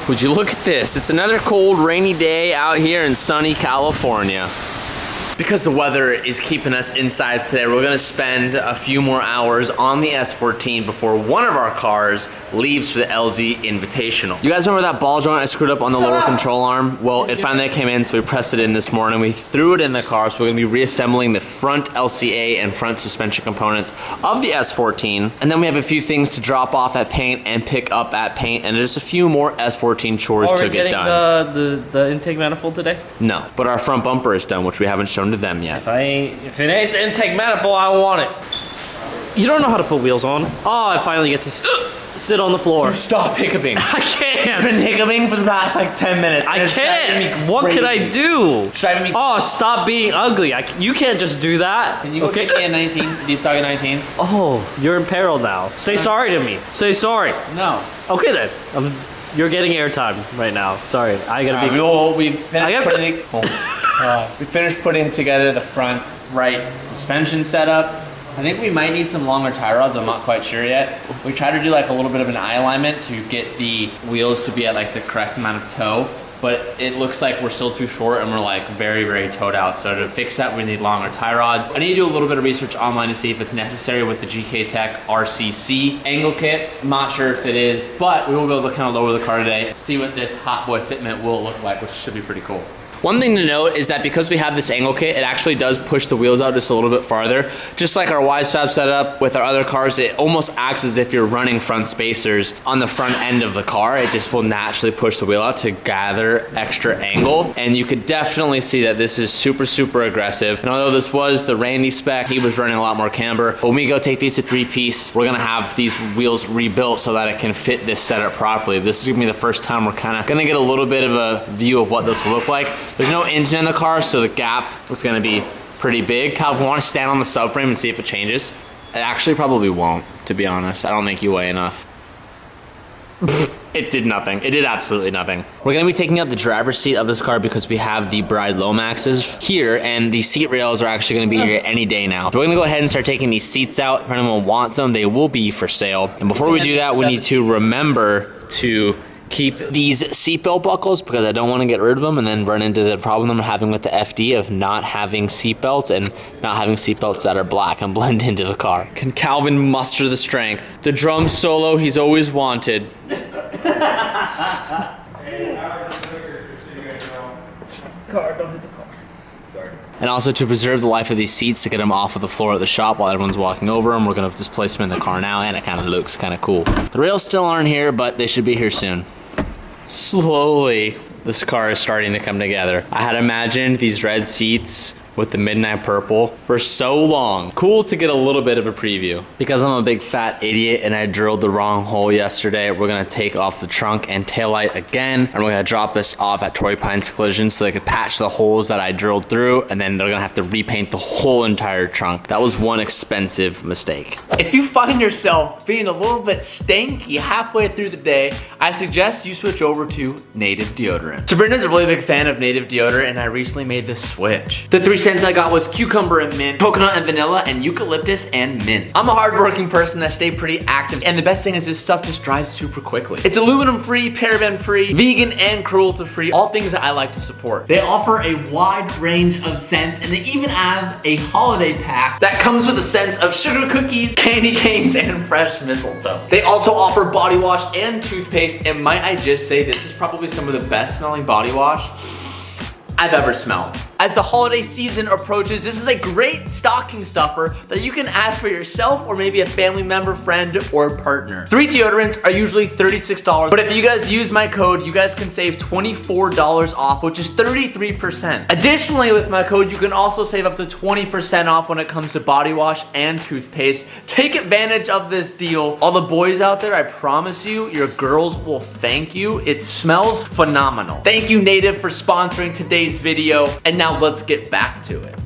Would you look at this? It's another cold, rainy day out here in sunny California. Because the weather is keeping us inside today, we're gonna spend a few more hours on the S14 before one of our cars leaves for the LZ Invitational. You guys remember that ball joint I screwed up on the lower control arm? Well, it finally came in, so we pressed it in this morning. We threw it in the car, so we're gonna be reassembling the front LCA and front suspension components of the S14. And then we have a few things to drop off at paint and pick up at paint, and there's a few more S14 chores to get done. Are we getting the intake manifold today? No, but our front bumper is done, which we haven't shown to them yet. If it ain't the intake manifold, I want it. You don't know how to put wheels on. Oh, I finally get to sit on the floor. Stop hiccuping. I can't. It's been hiccuping for the past like 10 minutes. I can't. What can I do? Driving me. Oh, stop being ugly. You can't just do that. Can you go get me a 19, Deep Socket 19? Oh, you're in peril now. Say sorry to me. Say sorry. No. Okay then. You're getting airtime right now. Sorry, I gotta be. We finished putting together the front right suspension setup. I think we might need some longer tie rods. I'm not quite sure yet. We tried to do like a little bit of an eye alignment to get the wheels to be at like the correct amount of toe, but it looks like we're still too short and we're like very, very toed out. So to fix that, we need longer tie rods. I need to do a little bit of research online to see if it's necessary with the GK Tech RCC angle kit. I'm not sure if it is, but we will be able to kind of lower the car today, see what this hot boy fitment will look like, which should be pretty cool. One thing to note is that because we have this angle kit, it actually does push the wheels out just a little bit farther. Just like our Y-Swap setup with our other cars, it almost acts as if you're running front spacers on the front end of the car. It just will naturally push the wheel out to gather extra angle. And you could definitely see that this is super, super aggressive. And although this was the Randy spec, he was running a lot more camber. But when we go take these to 3-piece, we're gonna have these wheels rebuilt so that it can fit this setup properly. This is gonna be the first time we're kind of gonna get a little bit of a view of what this will look like. There's no engine in the car, so the gap is gonna be pretty big. Cal, if you wanna stand on the subframe and see if it changes? It actually probably won't, to be honest. I don't think you weigh enough. It did nothing. It did absolutely nothing. We're gonna be taking out the driver's seat of this car because we have the Bride Lomaxes here, and the seat rails are actually gonna be here any day now. We're gonna go ahead and start taking these seats out. If anyone wants them, they will be for sale. And before we do that, we need to remember to keep these seatbelt buckles because I don't want to get rid of them and then run into the problem I'm having with the FD of not having seatbelts and not having seatbelts that are black and blend into the car. Can Calvin muster the strength? The drum solo he's always wanted. And also to preserve the life of these seats, to get them off of the floor of the shop while everyone's walking over them, we're gonna just place them in the car now, and it kind of looks kind of cool. The rails still aren't here, but they should be here soon. Slowly, this car is starting to come together. I had imagined these red seats with the midnight purple for so long. Cool to get a little bit of a preview. Because I'm a big fat idiot and I drilled the wrong hole yesterday, we're gonna take off the trunk and taillight again, and we're gonna drop this off at Torrey Pines Collision so they could patch the holes that I drilled through, and then they're gonna have to repaint the whole entire trunk. That was one expensive mistake. If you find yourself feeling a little bit stanky halfway through the day, I suggest you switch over to Native Deodorant. Sabrina's a really big fan of Native Deodorant, and I recently made this switch. The 3 scents I got was cucumber and mint, coconut and vanilla, and eucalyptus and mint. I'm a hardworking person, I stay pretty active, and the best thing is this stuff just dries super quickly. It's aluminum free, paraben free, vegan and cruelty free, all things that I like to support. They offer a wide range of scents, and they even have a holiday pack that comes with the scents of sugar cookies, candy canes, and fresh mistletoe. They also offer body wash and toothpaste, and might I just say this is probably some of the best smelling body wash I've ever smelled. As the holiday season approaches, this is a great stocking stuffer that you can add for yourself or maybe a family member, friend, or partner. 3 deodorants are usually $36, but if you guys use my code, you guys can save $24 off, which is 33%. Additionally, with my code, you can also save up to 20% off when it comes to body wash and toothpaste. Take advantage of this deal. All the boys out there, I promise you, your girls will thank you. It smells phenomenal. Thank you, Native, for sponsoring today's video, and now let's get back to it.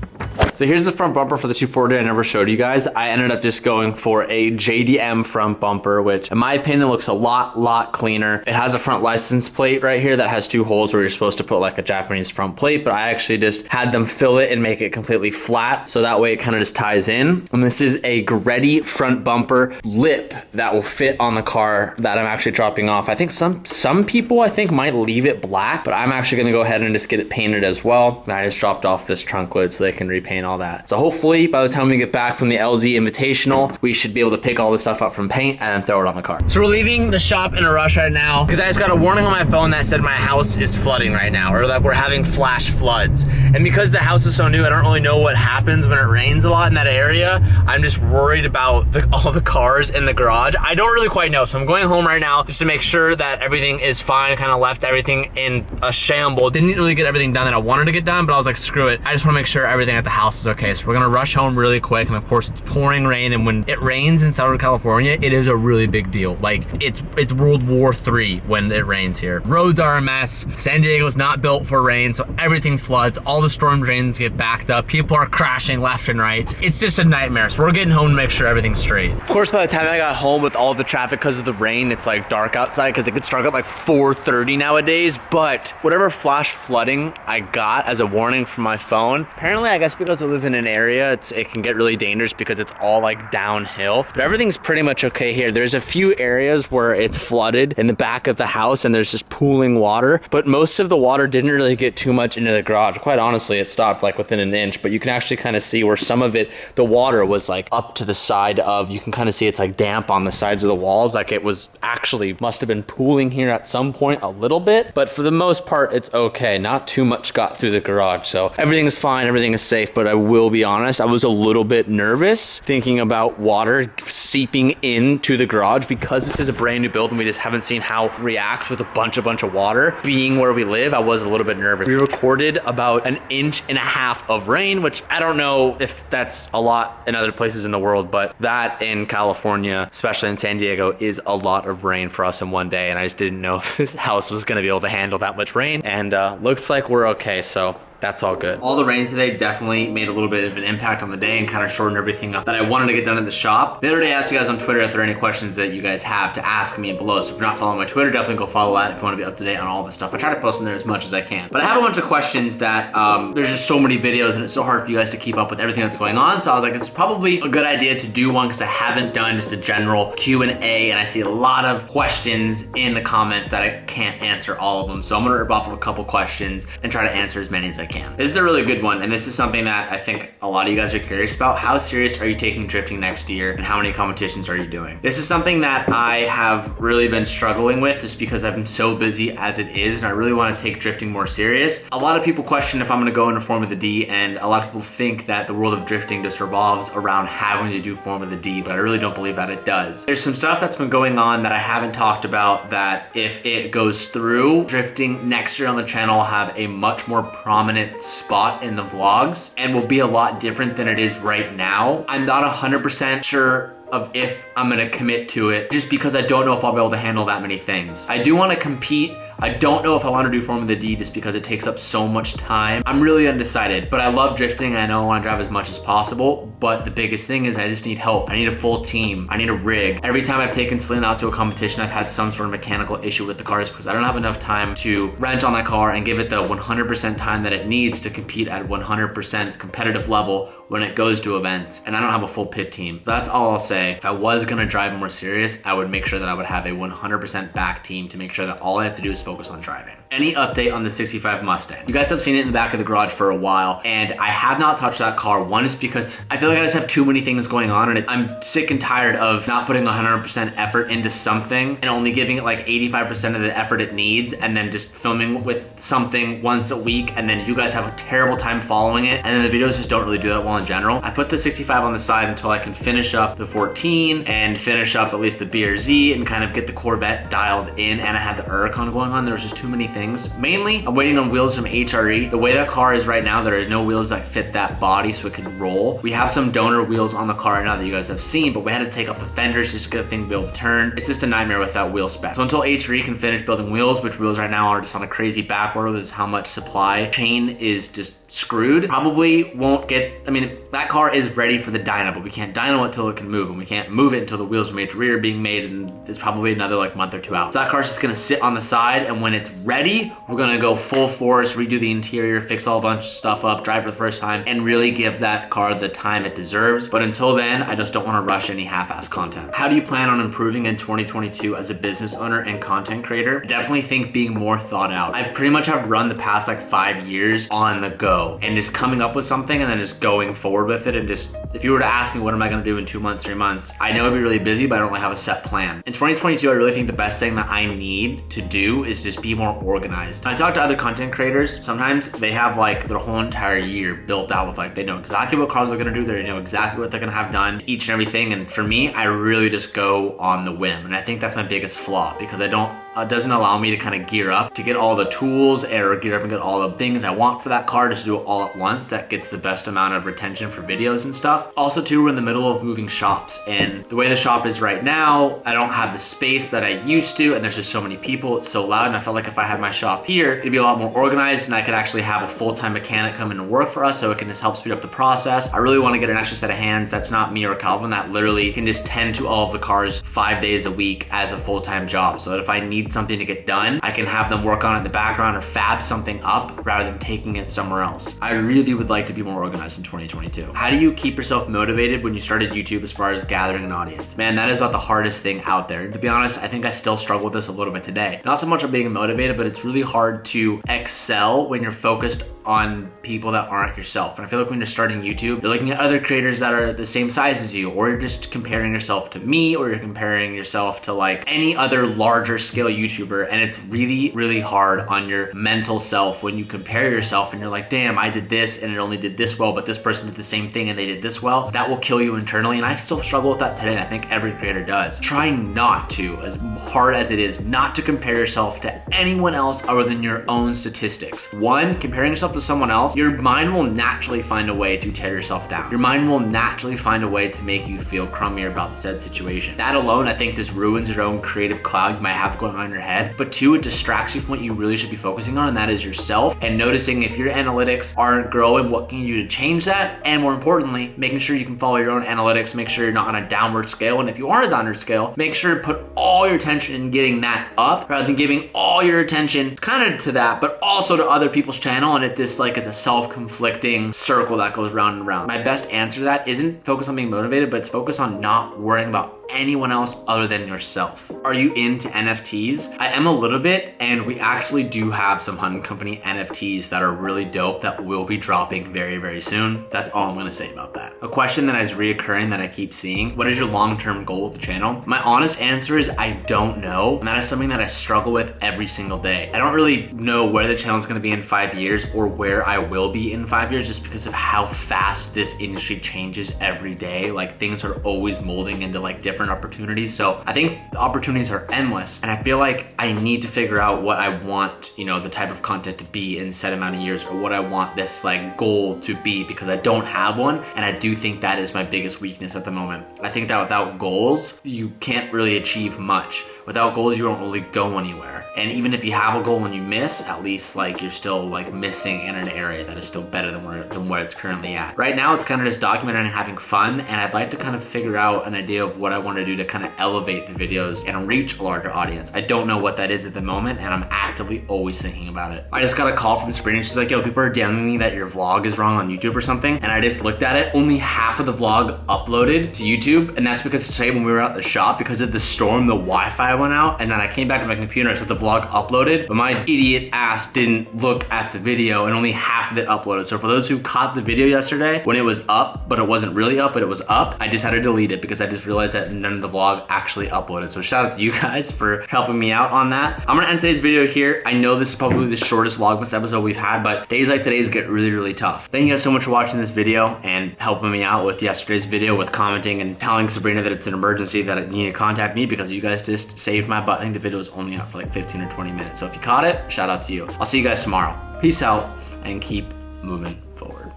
So here's the front bumper for the 240 I never showed you guys. I ended up just going for a JDM front bumper, which in my opinion looks a lot cleaner. It has a front license plate right here that has 2 holes where you're supposed to put like a Japanese front plate, but I actually just had them fill it and make it completely flat, so that way it kind of just ties in. And this is a Greddy front bumper lip that will fit on the car that I'm actually dropping off. I think some people I think might leave it black, but I'm actually gonna go ahead and just get it painted as well. And I just dropped off this trunk lid so they can repaint all that. So hopefully by the time we get back from the LZ Invitational, we should be able to pick all this stuff up from paint and then throw it on the car. So we're leaving the shop in a rush right now because I just got a warning on my phone that said my house is flooding right now, or that we're having flash floods. And because the house is so new, I don't really know what happens when it rains a lot in that area. I'm just worried about all the cars in the garage. I don't really quite know, so I'm going home right now just to make sure that everything is fine. Kind of left everything in a shamble. Didn't really get everything done that I wanted to get done, but I was like, screw it. I just want to make sure everything at the house is okay. So we're gonna rush home really quick, and of course it's pouring rain, and when it rains in Southern California, it is a really big deal. Like it's World War III when it rains here. Roads are a mess. San Diego's not built for rain, so everything floods. All the storm drains get backed up. People are crashing left and right. It's just a nightmare. So we're getting home to make sure everything's straight. Of course, by the time I got home with all the traffic because of the rain, it's like dark outside because it could start at like 4:30 nowadays. But whatever flash flooding I got as a warning from my phone, apparently I guess because we live in an area, it can get really dangerous because it's all like downhill. But everything's pretty much okay here. There's a few areas where it's flooded in the back of the house and there's just pooling water, but most of the water didn't really get too much into the garage. Quite honestly, it stopped like within an inch, but you can actually kind of see where some of it, the water was like up to the side of, you can kind of see it's like damp on the sides of the walls. Like it was actually, must have been pooling here at some point a little bit, but for the most part, it's okay. Not too much got through the garage. So everything is fine, everything is safe, but I will be honest, I was a little bit nervous thinking about water seeping into the garage because this is a brand new build and we just haven't seen how it reacts with a bunch of water. Being where we live, I was a little bit nervous. We recorded about 1.5 inches of rain, which I don't know if that's a lot in other places in the world, but that in California, especially in San Diego, is a lot of rain for us in one day. And I just didn't know if this house was gonna be able to handle that much rain. And looks like we're okay, so that's all good. All the rain today definitely made a little bit of an impact on the day and kind of shortened everything up that I wanted to get done at the shop. The other day I asked you guys on Twitter if there are any questions that you guys have to ask me below. So if you're not following my Twitter, definitely go follow that if you want to be up to date on all this stuff. I try to post in there as much as I can. But I have a bunch of questions that there's just so many videos and it's so hard for you guys to keep up with everything that's going on. So I was like, it's probably a good idea to do one because I haven't done just a general Q&A and I see a lot of questions in the comments that I can't answer all of them. So I'm gonna rip off a couple questions and try to answer as many as I can. This is a really good one, and this is something that I think a lot of you guys are curious about. How serious are you taking drifting next year, and how many competitions are you doing? This is something that I have really been struggling with just because I'm so busy as it is, and I really want to take drifting more serious. A lot of people question if I'm going to go into Formula D, and a lot of people think that the world of drifting just revolves around having to do Formula D, but I really don't believe that it does. There's some stuff that's been going on that I haven't talked about that if it goes through, drifting next year on the channel will have a much more prominent spot in the vlogs and will be a lot different than it is right now. I'm not 100% sure of if I'm gonna commit to it just because I don't know if I'll be able to handle that many things. I do want to compete. I don't know if I want to do Formula D just because it takes up so much time. I'm really undecided, but I love drifting and I know I want to drive as much as possible, but the biggest thing is I just need help. I need a full team. I need a rig. Every time I've taken Selena out to a competition, I've had some sort of mechanical issue with the cars because I don't have enough time to wrench on that car and give it the 100% time that it needs to compete at 100% competitive level when it goes to events, and I don't have a full pit team. That's all I'll say. If I was gonna drive more serious, I would make sure that I would have a 100% back team to make sure that all I have to do is focus on driving. Any update on the 65 Mustang? You guys have seen it in the back of the garage for a while, and I have not touched that car. One is because I feel like I just have too many things going on, and I'm sick and tired of not putting 100% effort into something and only giving it like 85% of the effort it needs, and then just filming with something once a week, and then you guys have a terrible time following it, and then the videos just don't really do that well in general. I put the 65 on the side until I can finish up the 14 and finish up at least the BRZ and kind of get the Corvette dialed in, and I had the Huracan going on. There was just too many things. Mainly, I'm waiting on wheels from HRE. The way that car is right now, there is no wheels that fit that body so it can roll. We have some donor wheels on the car right now that you guys have seen, but we had to take off the fenders just to get the thing to be able to turn. It's just a nightmare with that wheel spec. So until HRE can finish building wheels, which wheels right now are just on a crazy back order, is how much supply chain is just screwed. Probably won't get, I mean, that car is ready for the dyno, but we can't dyno it until it can move, and we can't move it until the wheels are made to rear being made, and it's probably another like month or two out. So that car's just gonna sit on the side, and when it's ready, we're gonna go full force, redo the interior, fix all a bunch of stuff up, drive for the first time, and really give that car the time it deserves. But until then, I just don't wanna rush any half-ass content. How do you plan on improving in 2022 as a business owner and content creator? I definitely think being more thought out. I pretty much have run the past like 5 years on the go, and just coming up with something and then just going forward with it, and just, if you were to ask me what am I gonna do in 2 months, 3 months, I know I'd be really busy, but I don't really have a set plan. In 2022, I really think the best thing that I need to do is just be more organized. When I talk to other content creators, sometimes they have like their whole entire year built out with like, they know exactly what car they're gonna do, they know exactly what they're gonna have done, each and everything. And for me, I really just go on the whim. And I think that's my biggest flaw, because it doesn't allow me to kind of gear up to get all the tools or gear up and get all the things I want for that car, just to do it all at once. That gets the best amount of retention for videos and stuff. Also too, we're in the middle of moving shops, and the way the shop is right now, I don't have the space that I used to, and there's just so many people, it's so loud, and I felt like if I had my shop here, it'd be a lot more organized, and I could actually have a full-time mechanic come in and work for us, so it can just help speed up the process. I really want to get an extra set of hands that's not me or Calvin, that literally can just tend to all of the cars 5 days a week as a full-time job, so that if I need something to get done, I can have them work on it in the background or fab something up rather than taking it somewhere else. I really would like to be more organized in 2022. How do you keep yourself motivated when you started YouTube as far as gathering an audience? Man, that is about the hardest thing out there. And to be honest, I think I still struggle with this a little bit today. Not so much of being motivated, but it's really hard to excel when you're focused on people that aren't yourself. And I feel like when you're starting YouTube, you're looking at other creators that are the same size as you, or you're just comparing yourself to me, or you're comparing yourself to like any other larger scale YouTuber. And it's really, really hard on your mental self when you compare yourself and you're like, damn, I did this and it only did this well, but this person did the same thing and they did this well. That will kill you internally. And I still struggle with that today. And I think every creator does. Try not to, as hard as it is, not to compare yourself to anyone else other than your own statistics. One, comparing yourself to someone else, your mind will naturally find a way to tear yourself down. Your mind will naturally find a way to make you feel crummier about the said situation. That alone, I think, just ruins your own creative cloud you might have going on in your head. But two, it distracts you from what you really should be focusing on, and that is yourself, and noticing if your analytics aren't growing, what can you do to change that? And more importantly, making sure you can follow your own analytics, make sure you're not on a downward scale. And if you are on a downward scale, make sure to put all your attention in getting that up rather than giving all your attention kind of to that, but also to other people's channel. And it just like is a self-conflicting circle that goes round and round. My best answer to that isn't focus on being motivated, but it's focus on not worrying about anyone else other than yourself. Are you into NFTs? I am a little bit, and we actually do have some hunting company NFTs that are really dope that will be dropping very, very soon. That's all I'm gonna say about that. A question that is reoccurring that I keep seeing: what is your long-term goal with the channel? My honest answer is I don't know, and that is something that I struggle with every single day. I don't really know where the channel is gonna be in 5 years or where I will be in 5 years, just because of how fast this industry changes every day. Like, things are always molding into like different opportunities. So I think the opportunities are endless, and I feel like I need to figure out what I want, you know, the type of content to be in a set amount of years, or what I want this like goal to be, because I don't have one. And I do think that is my biggest weakness at the moment. I think that without goals, you can't really achieve much. Without goals, you don't really go anywhere. And even if you have a goal and you miss, at least like you're still like missing in an area that is still better than where it's currently at. Right now, it's kind of just documenting and having fun, and I'd like to kind of figure out an idea of what I want to do to kind of elevate the videos and reach a larger audience. I don't know what that is at the moment, and I'm actively always thinking about it. I just got a call from Sabrina. She's like, yo, people are DMing me that your vlog is wrong on YouTube or something. And I just looked at it. Only half of the vlog uploaded to YouTube, and that's because today when we were at the shop, because of the storm, the Wi-Fi went out, and then I came back to my computer, so the vlog uploaded, but my idiot ass didn't look at the video, and only half of it uploaded. So for those who caught the video yesterday when it was up, but it wasn't really up, but it was up, I just had to delete it because I just realized that none of the vlog actually uploaded. So shout out to you guys for helping me out on that. I'm gonna end today's video here. I know this is probably the shortest Vlogmas episode we've had, but days like today's get really, really tough. Thank you guys so much for watching this video and helping me out with yesterday's video, with commenting and telling Sabrina that it's an emergency, that you need to contact me, because you guys just saved my butt. I think the video was only up for like 15 15 or 20 minutes. So if you caught it, shout out to you. I'll see you guys tomorrow. Peace out and keep moving forward.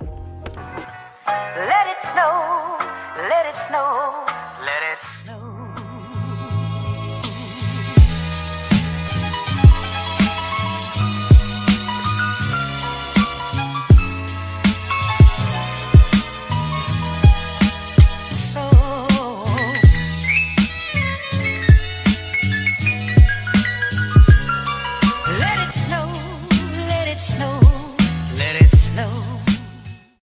Let it snow, let it snow, let it snow.